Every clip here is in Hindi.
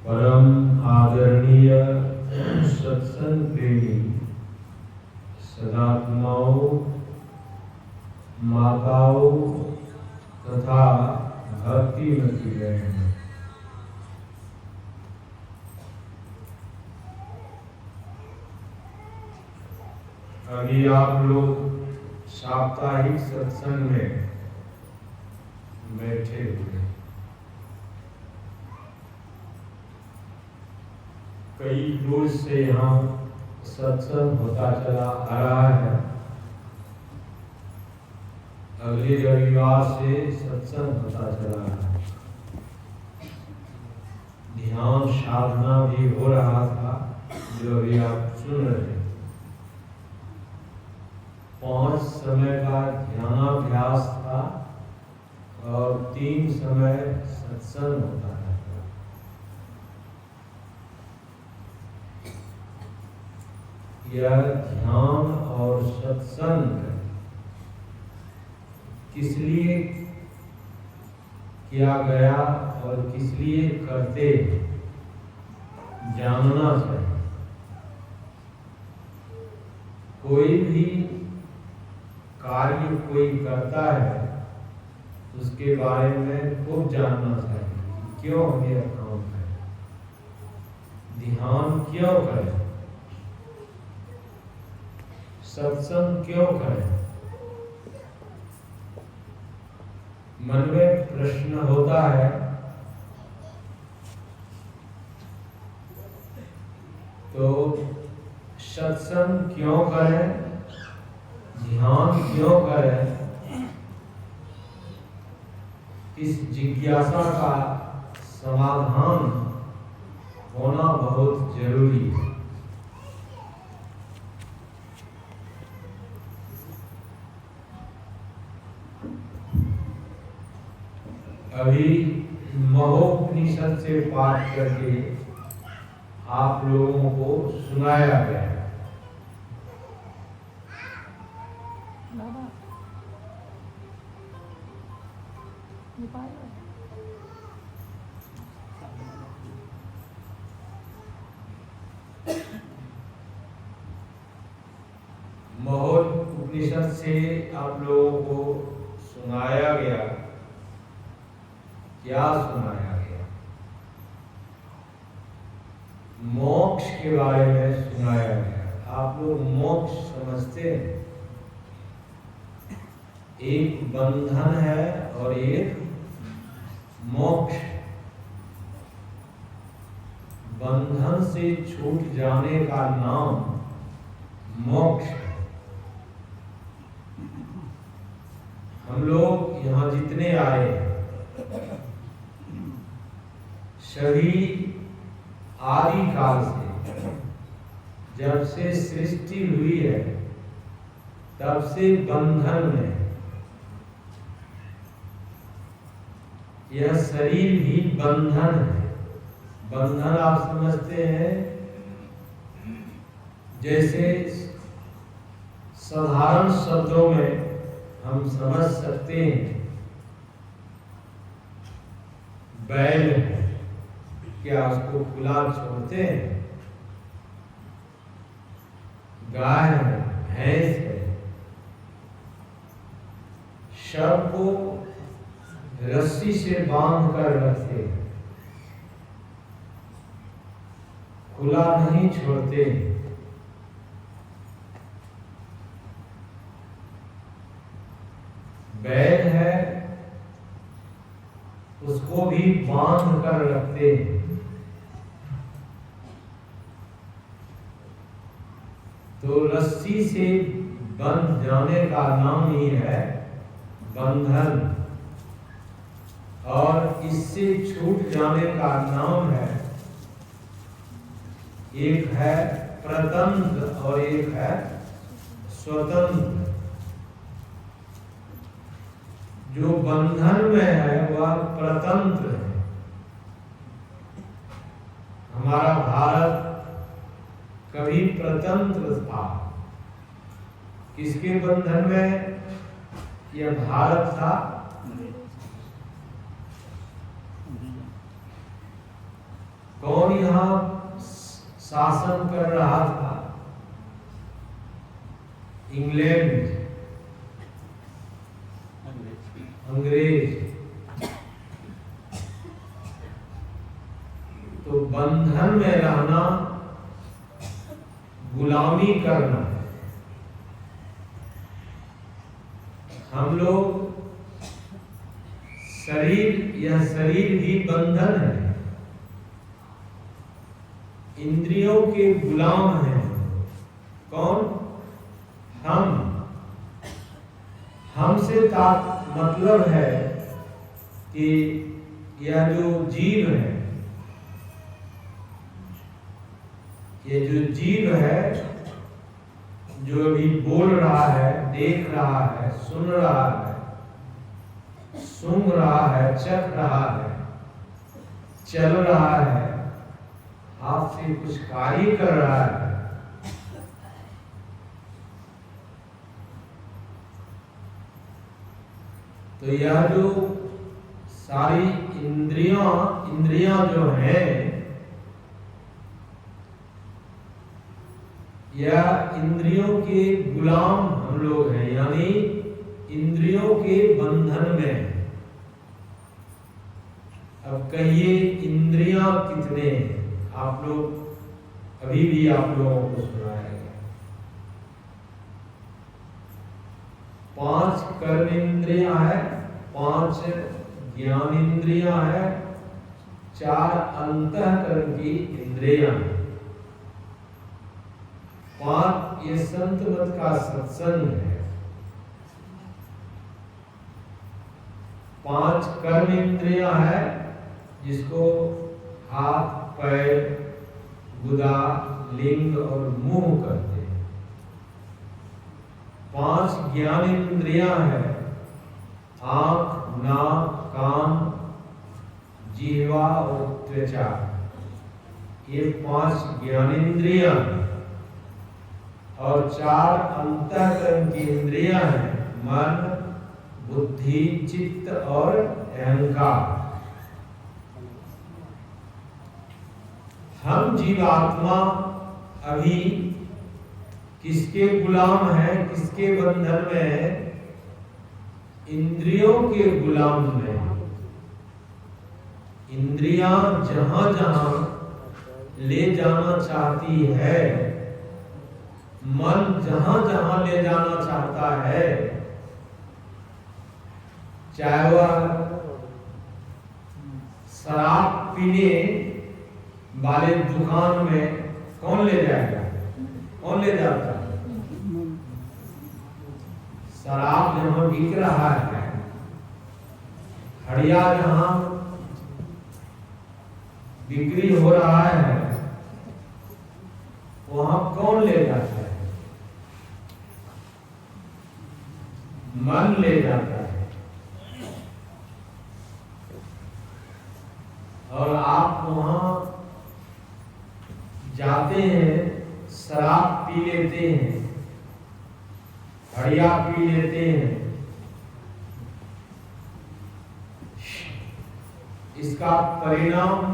परम आदरणीय सत्संग प्रेमी सदात्माओं, माताओं तथा भक्तिमती बहनों, अभी आप लोग साप्ताहिक सत्संग में बैठे हुए। कई रोज से यहाँ सत्संग होता चला आ रहा है। अगले रविवार से सत्संग होता चला है। ध्यान साधना भी हो रहा था, जो अभी आप सुन रहे हैं। 5 समय का ध्यानाभ्यास था और 3 समय सत्संग होता है। यह ध्यान और सत्संग किस लिए किया गया और किस लिए करते जानना चाहिए। कोई भी कार्य कोई करता है, उसके बारे में खूब जानना चाहिए। क्यों हम यह काम करें, ध्यान क्यों करें, सत्संग क्यों करें। मन में प्रश्न होता है, तो सत्संग क्यों करें, ध्यान क्यों करें। इस जिज्ञासा का समाधान होना बहुत जरूरी है। अभी महोपनिषद से पाठ करके आप लोगों को सुनाया गया है। महोपनिषद से आप लोगों को सुनाया गया। क्या सुनाया गया? मोक्ष के बारे में सुनाया गया। आप लोग मोक्ष समझते हैं? एक बंधन है और एक मोक्ष। बंधन से छूट जाने का नाम मोक्ष है। हम लोग यहाँ जितने आए हैं, सभी आदि काल से, जब से सृष्टि हुई है तब से बंधन में। यह शरीर भी बंधन है। बंधन आप समझते हैं, जैसे साधारण शब्दों में हम समझ सकते हैं। बैल है, क्या उसको खुला छोड़ते हैं? गाय है, भैंस है, सबको रस्सी से बांध कर रखते हैं, खुला नहीं छोड़ते। बैल है, उसको भी बांध कर रखते हैं। तो रस्सी से बंध जाने का नाम ही है बंधन, और इससे छूट जाने का नाम है, एक है प्रतंत्र और एक है स्वतंत्र। जो बंधन में है वह प्रतंत्र है। हमारा भारत कभी प्रतंत्र था। किसके बंधन में? यह भारत था। कौन यहाँ शासन कर रहा था? इंग्लैंड, अंग्रेज। तो बंधन में रहना गुलामी करना है। हम लोग यह शरीर भी बंधन है, इंद्रियों के गुलाम हैं। कौन? हमसे मतलब है कि यह जो जीव है, ये जो जीव है, जो भी बोल रहा है, देख रहा है, सुन रहा है, सूंघ रहा है, चख रहा है, चल रहा है, आपसे कुछ कार्य कर रहा है, तो यह जो सारी इंद्रियां जो हैं, यह इंद्रियों के गुलाम हम लोग हैं, यानी इंद्रियों के बंधन में। अब कहिए इंद्रियां कितने हैं? आप लोग अभी भी आप लोगों को सुनाएगा। 5 कर्म इंद्रियां है, 5 ज्ञान इंद्रियां है, 4 अंतःकरण की इंद्रियां हैं। 5 ये संत मत का सत्संग है। 5 कर्म इंद्रियां है, जिसको हाथ, पैर, गुदा, लिंग और मुंह कहते हैं। 5 ज्ञान इंद्रियां है, आंख, नाक, कान, जिह्वा और त्वचा। ये 5 ज्ञान इंद्रियां हैं। और 4 अंतःकरण की इंद्रियां हैं, मन, बुद्धि, चित्त और अहंकार। हम जीवात्मा अभी किसके गुलाम हैं, किसके बंधन में है? इंद्रियों के गुलाम में। इंद्रियां जहां जहां ले जाना चाहती है, मन जहां जहां ले जाना चाहता है, चाहे वह शराब पीने वाले दुकान में, कौन ले जाएगा? कौन ले जाता है? शराब जहां बिक रहा है, हड़िया जहां बिक्री हो रहा है, वहां कौन ले जाता है? मन ले जाता है। और आप वहां जाते हैं, शराब पी लेते हैं, हड़िया पी लेते हैं। इसका परिणाम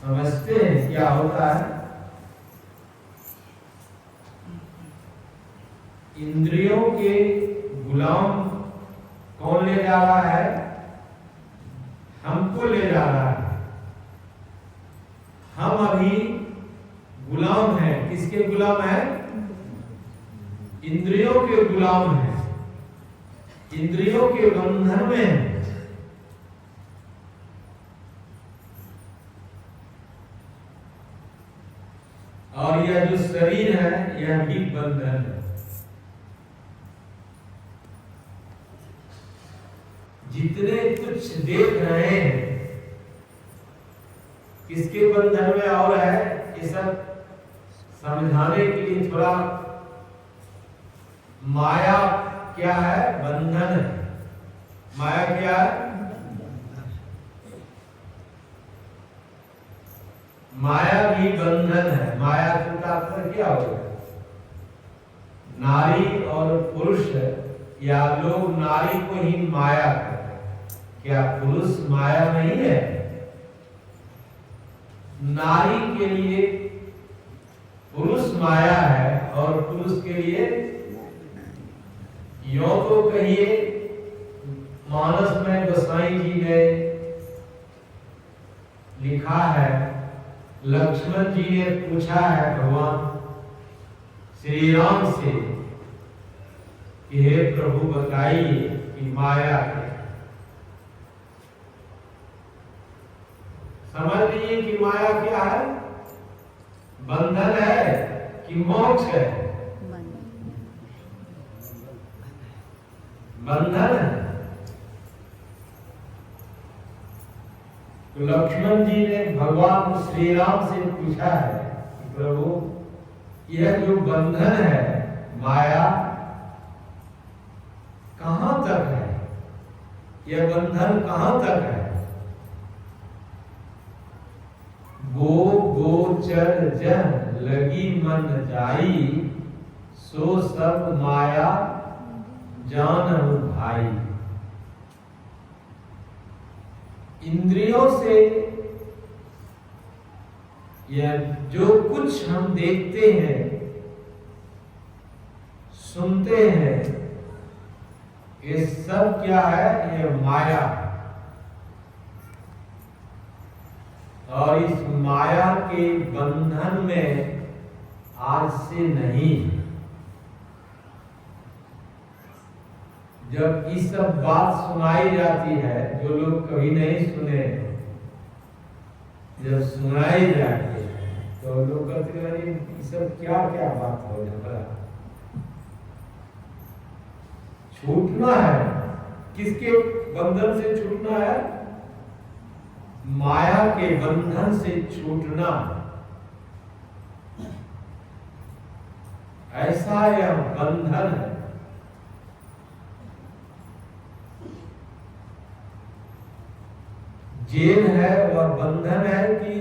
समझते हैं क्या होता है? इंद्रियों के गुलाम कौन ले जा रहा है? हमको ले जा रहा है। हम अभी गुलाम हैं। किसके गुलाम है? इंद्रियों के गुलाम हैं, इंद्रियों के बंधन में हैं। और यह जो शरीर है, यह भी बंधन है। जितने कुछ देख रहे हैं, किसके बंधन में और है? ये सब समझाने के लिए थोड़ा, माया क्या है? बंधन है। माया क्या है? माया भी बंधन है। माया का तात्पर्य क्या होगा? नारी और पुरुष या लोग नारी को ही माया कहते हैं। क्या पुरुष माया नहीं है? नारी के लिए पुरुष माया है और पुरुष के लिए यो तो कहिए मानस में गोसाई जी ने लिखा है, लक्ष्मण जी ने पूछा है भगवान श्री राम से कि हे प्रभु बताइए कि माया है। समझ लीजिए कि माया क्या है? बंधन है कि मोक्ष है? बंधन है। तो लक्ष्मण जी ने भगवान श्री राम से पूछा है कि प्रभु यह जो बंधन है माया कहां तक है? यह बंधन कहां तक है? गोचर जन लगी मन जाई, सो सब माया जानहु भाई। इंद्रियों से यह जो कुछ हम देखते हैं सुनते हैं, ये सब क्या है? ये माया है। और इस माया के बंधन में आज से नहीं। जब ये सब बात सुनाई जाती है, जो लोग कभी नहीं सुने, जब सुनाई जाती है तो लोग कहते हैं ये सब क्या क्या बात हो रहा। छूटना है। किसके बंधन से छूटना है? माया के बंधन से छूटना। ऐसा यह बंधन है। जेल है वह बंधन है कि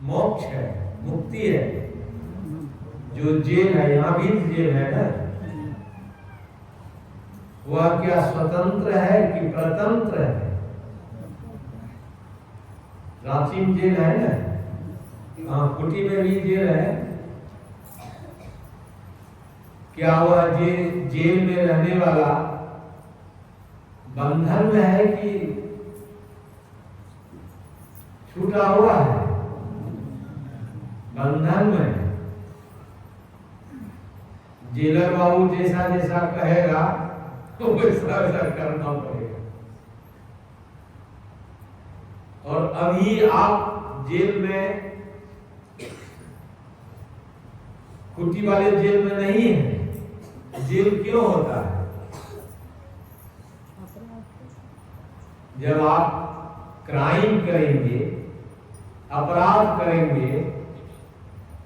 मोक्ष है, मुक्ति है? जो जेल है, यहां भी जेल है ना, वह क्या स्वतंत्र है कि परतंत्र है? रांची में जेल है ना, हाँ, कुटी में भी जेल है। क्या वह जेल में रहने वाला बंधन में है कि छूटा हुआ है? बंधन में। जेलर बाबू जैसा जैसा कहेगा तो वैसा वैसा करना पड़ेगा। और अभी आप जेल में, कुटी वाले जेल में नहीं है। जेल क्यों होता है? जब आप क्राइम करेंगे, अपराध करेंगे,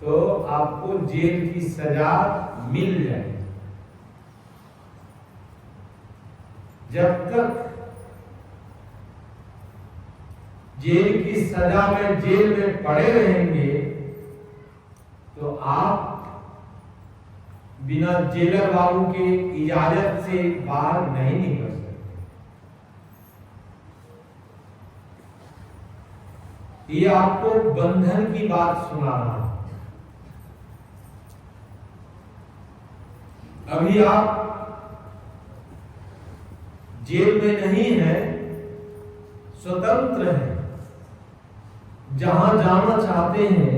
तो आपको जेल की सजा मिल जाएगी। जब तक जेल की सजा में जेल में पड़े रहेंगे तो आप बिना जेलर बाबू के इजाजत से बाहर नहीं निकल सकते। ये आपको बंधन की बात सुना रहा हूं। अभी आप जेल में नहीं है, स्वतंत्र है। जहां जाना चाहते हैं,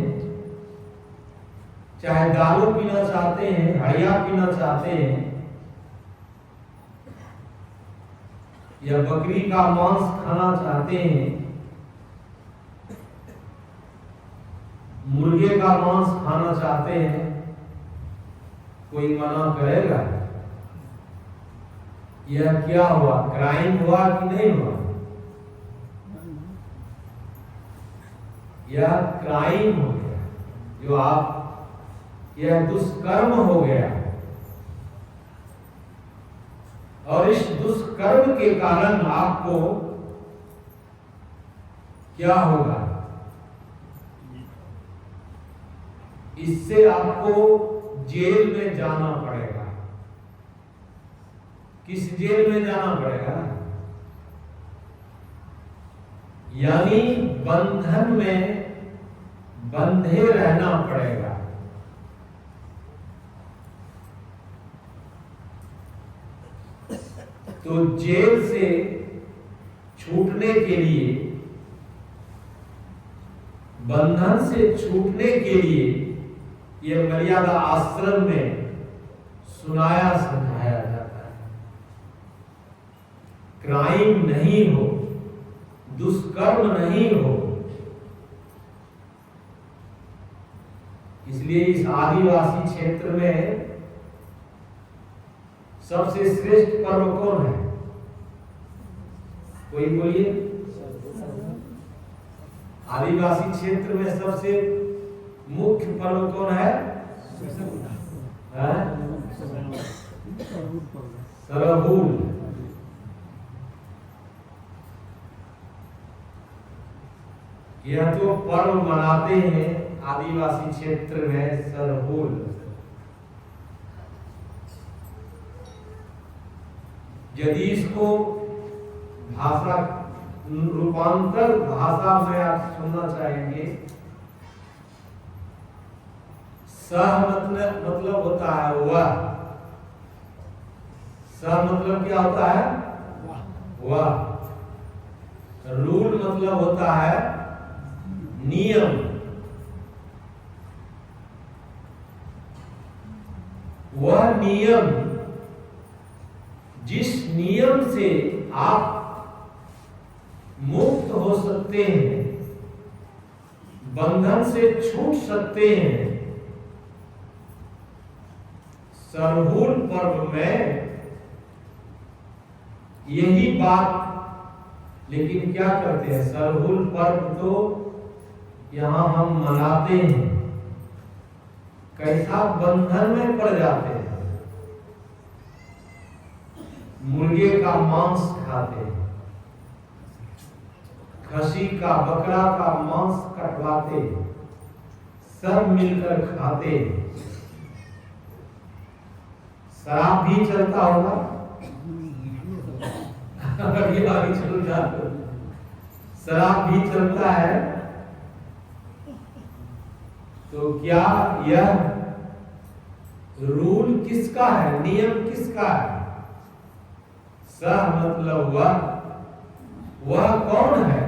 चाहे दारू पीना चाहते हैं, हड़िया पीना चाहते हैं, या बकरी का मांस खाना चाहते हैं, मुर्गे का मांस खाना चाहते हैं, कोई मना करेगा? यह क्या हुआ? क्राइम हुआ कि नहीं हुआ? यह क्राइम हो गया। जो आप, यह दुष्कर्म हो गया। और इस दुष्कर्म के कारण आपको क्या होगा? इससे आपको जेल में जाना पड़ेगा। किस जेल में जाना पड़ेगा? यानी बंधन में बंधे रहना पड़ेगा। तो जेल से छूटने के लिए, बंधन से छूटने के लिए यह मर्यादा आश्रम में सुनाया समझाया जाता है। क्राइम नहीं हो, दुष्कर्म नहीं हो। इसलिए इस आदिवासी क्षेत्र में सबसे श्रेष्ठ पर्व कौन है? कोई बोलिए। आदिवासी क्षेत्र में सबसे मुख्य पर्व कौन है? सरहुल। यह जो पर्व मनाते हैं आदिवासी क्षेत्र में, सरहुल, यदि इसको भाषा रूपांतर भाषा में आप सुनना चाहेंगे, सह मतलब होता है वह। सह मतलब क्या होता है? वह। रूल मतलब होता है नियम। वह नियम, जिस नियम से आप मुक्त हो सकते हैं, बंधन से छूट सकते हैं, सरहुल पर्व में यही बात। लेकिन क्या करते हैं, सरहुल पर्व तो यहां हम मनाते हैं, कैसा बंधन में पड़ जाते हैं। मुर्गे का मांस खाते हैं, खसी का, बकरा का मांस कटवाते, सब मिलकर खाते। शराब भी चलता होगा। अभी आगे चल जाते, शराब भी चलता है। तो क्या यह रूल किसका है, नियम किसका है? सह मतलब वह कौन है?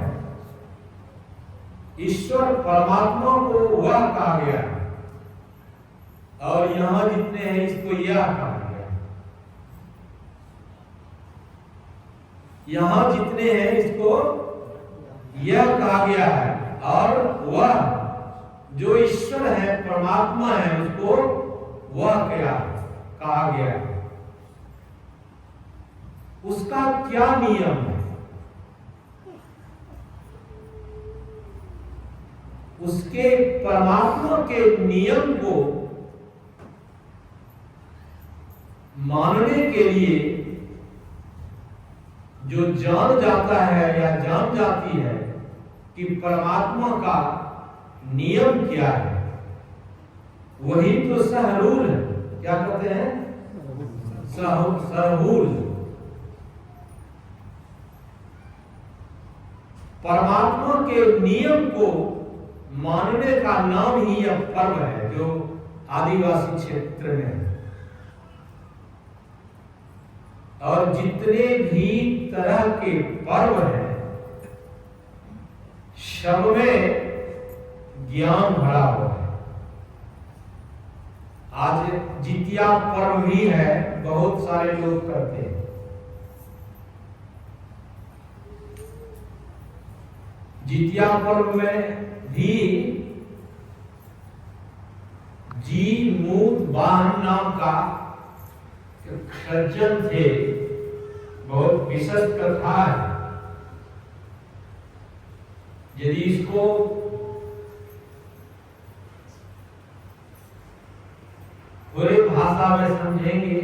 ईश्वर परमात्मा को वह कहा गया, और यहां जितने हैं इसको यह कहा गया। यहां जितने हैं इसको यह कहा गया है, और वह जो ईश्वर है, परमात्मा है, उसको वह क्या कहा गया है। उसका क्या नियम है? उसके परमात्मा के नियम को मानने के लिए जो जान जाता है या जान जाती है कि परमात्मा का नियम क्या है, वही तो सहरूल है। क्या कहते हैं? सहरूल। परमात्मा के नियम को मानने का नाम ही यह पर्व है जो आदिवासी क्षेत्र में है। और जितने भी तरह के पर्व हैं, सब में ज्ञान भरा हुआ है। आज जितिया पर्व भी है, बहुत सारे लोग करते हैं। जितिया पर्व में भी जी मूत वाहन नाम का सज्जन थे, बहुत विशद कथा है। यदि इसको पूरी भाषा में समझेंगे,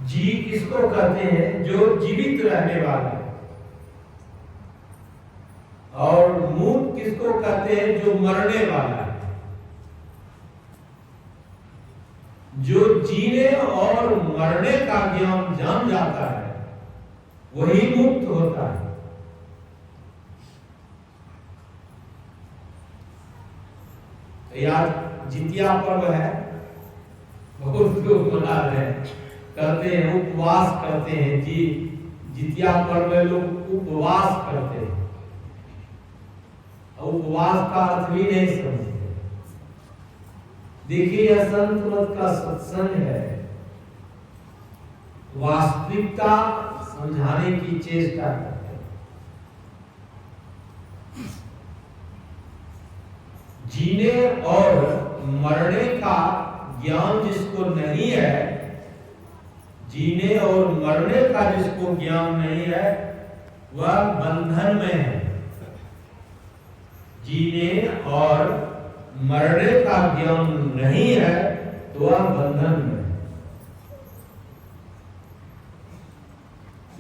जी किसको कहते हैं? जो जीवित रहने वाला है। और मूत किसको कहते हैं? जो मरने वाला है। जो जीने और मरने का ज्ञान जान जाता है वही मुक्त होता है। यार जितिया पर्व है, बहुत लोग मना रहे हैं, करते हैं, उपवास करते हैं जी। जितिया पर्व में लोग उपवास करते हैं, उपवास का अर्थ भी नहीं समझते। देखिए यह संत मत का सत्संग है, वास्तविकता समझाने की चेष्टा करते हैं। जीने और मरने का ज्ञान जिसको नहीं है, जीने और मरने का जिसको ज्ञान नहीं है वह बंधन में है। जीने और मरने का ज्ञान नहीं है तो वह बंधन में है।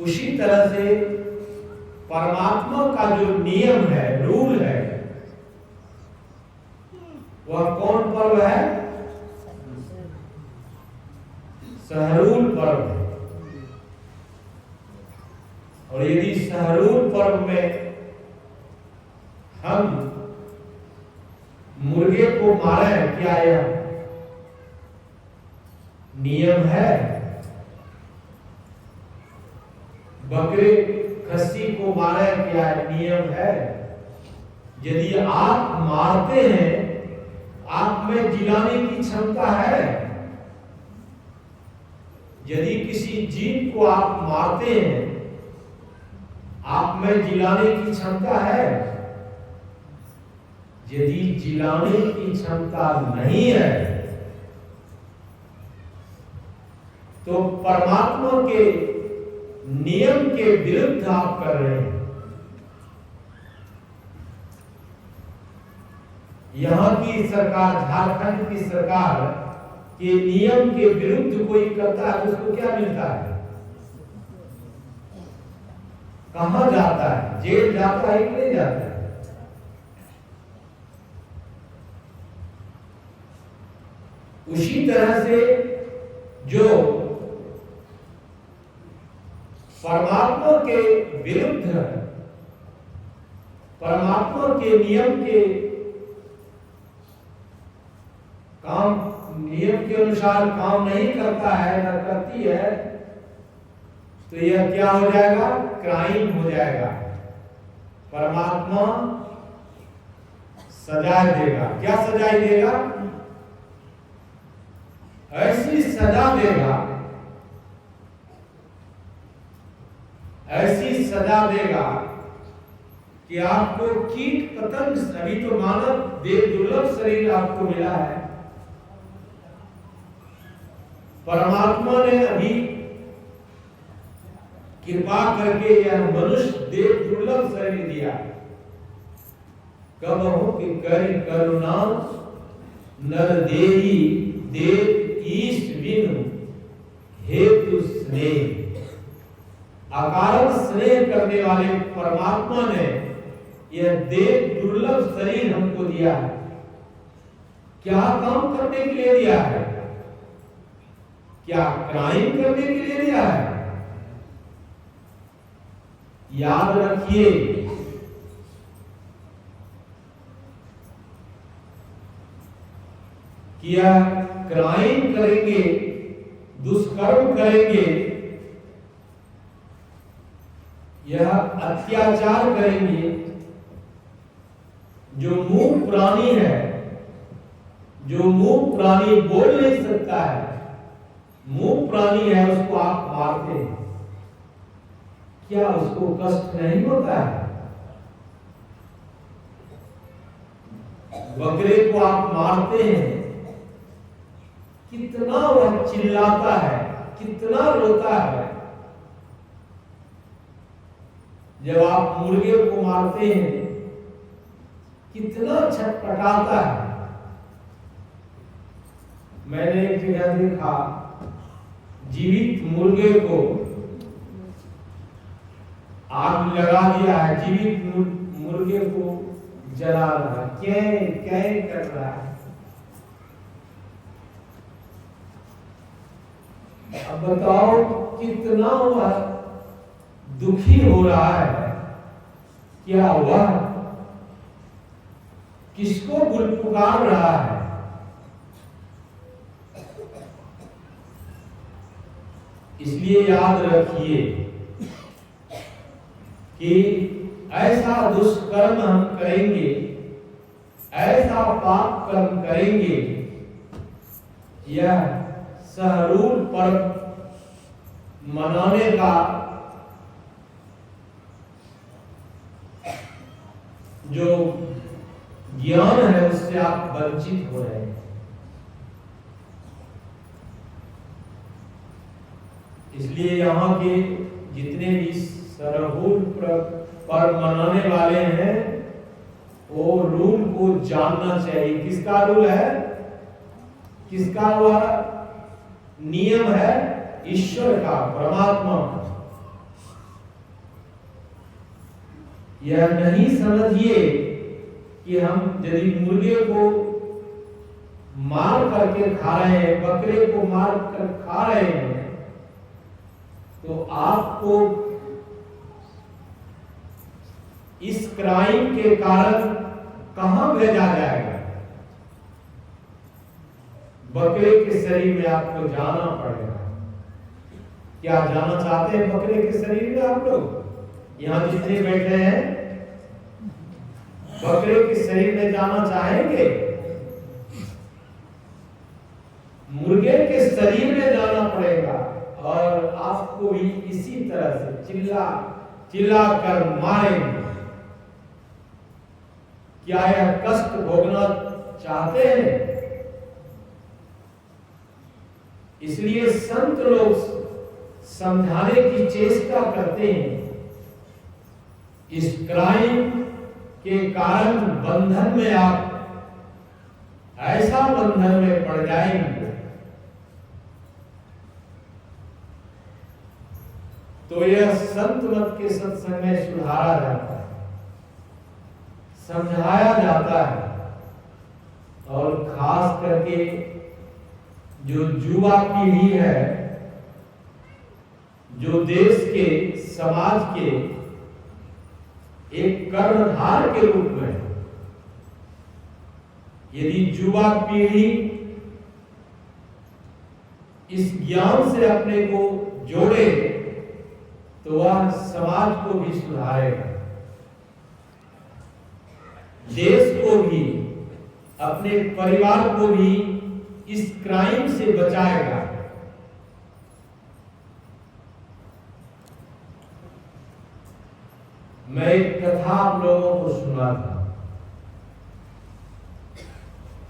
उसी तरह से परमात्मा का जो नियम है, रूल है, वह कौन पर्व है? सहरूल पर्व है। और यदि सहरूल पर्व में हम मुर्गे को मारे, क्या यह नियम है? बकरे खस्सी को मारे, क्या नियम है? यदि आप मारते हैं, आप में जिलाने की क्षमता है। यदि किसी जीव को आप मारते हैं, आप में जिलाने की क्षमता है। यदि जिलाने की क्षमता नहीं है तो परमात्मा के नियम के विरुद्ध आप कर रहे हैं। यहां की सरकार, झारखंड की सरकार के नियम के विरुद्ध कोई करता है, उसको क्या मिलता है? कहां जाता है? जेल जाता है कि नहीं जाता है? उसी तरह से जो परमात्मा के विरुद्ध, परमात्मा के नियम के काम, नियम के अनुसार काम नहीं करता है, न करती है, तो यह क्या हो जाएगा? क्राइम हो जाएगा। परमात्मा सजा देगा। क्या सजा देगा? ऐसी सजा देगा, ऐसी सजा देगा कि आपको कीट पतंग, अभी तो मानव देह दुर्लभ शरीर आपको मिला है, परमात्मा ने अभी कृपा करके यह मनुष्य देह दुर्लभ शरीर दिया। कब हो कि कर करुणा नर देही देव ईश बिनु हेतु स्नेह। अकारण स्नेह करने वाले परमात्मा ने यह देव दुर्लभ शरीर हमको दिया है। क्या काम करने के लिए दिया है? क्या क्राइम करने के लिए दिया है? याद रखिए, कि यह क्राइम करेंगे, दुष्कर्म करेंगे, यह अत्याचार करेंगे, जो मूक प्राणी है, जो मूक प्राणी बोल नहीं सकता है, मूक प्राणी है, उसको आप मारते हैं, क्या उसको कष्ट नहीं होता है? बकरे को आप मारते हैं, कितना वह चिल्लाता है, कितना रोता है। जब आप मुर्गे को मारते हैं, कितना छटपटाता है। मैंने एक जगह देखा, जीवित मुर्गे को आग लगा दिया है, जीवित मुर्गे को जला रहा है, क्या कर रहा है। अब बताओ कितना वह दुखी हो रहा है, क्या वह किसको पुकार रहा है? इसलिए याद रखिए कि ऐसा दुष्कर्म हम करेंगे, ऐसा पाप कर्म करेंगे, यह सहरूल पर्व मनाने का जो ज्ञान है उससे आप वंचित हो रहे हैं। इसलिए यहाँ के जितने भी सरहुल पर्व मनाने वाले हैं वो रूल को जानना चाहिए। किसका रूल है, किसका वह नियम है? ईश्वर का, परमात्मा का। यह नहीं समझिए कि हम यदि मुर्गे को मार करके खा रहे हैं, बकरे को मार कर खा रहे हैं, तो आपको इस क्राइम के कारण कहां भेजा जाएगा? बकरे के शरीर में आपको जाना पड़ेगा। क्या जाना चाहते हैं बकरे के शरीर में आप लोग? यहां जितने बैठे हैं बकरे के शरीर में जाना चाहेंगे? मुर्गे के शरीर में जाना पड़ेगा और आपको भी इसी तरह से चिल्ला कर मारेंगे। क्या यह कष्ट भोगना चाहते हैं? इसलिए संत लोग समझाने की चेष्टा करते हैं, इस क्राइम के कारण बंधन में आप ऐसा बंधन में पड़ जाएंगे तो यह संत मत के सत्संग में सुधारा जाता है, समझाया जाता है। और खास करके जो युवा पीढ़ी है, जो देश के, समाज के एक कर्णधार के रूप में, यदि युवा पीढ़ी इस ज्ञान से अपने को जोड़े तो वह समाज को भी सुधारेगा, देश को भी, अपने परिवार को भी इस क्राइम से बचाएगा। मैं एक कथा आप लोगों को सुना था।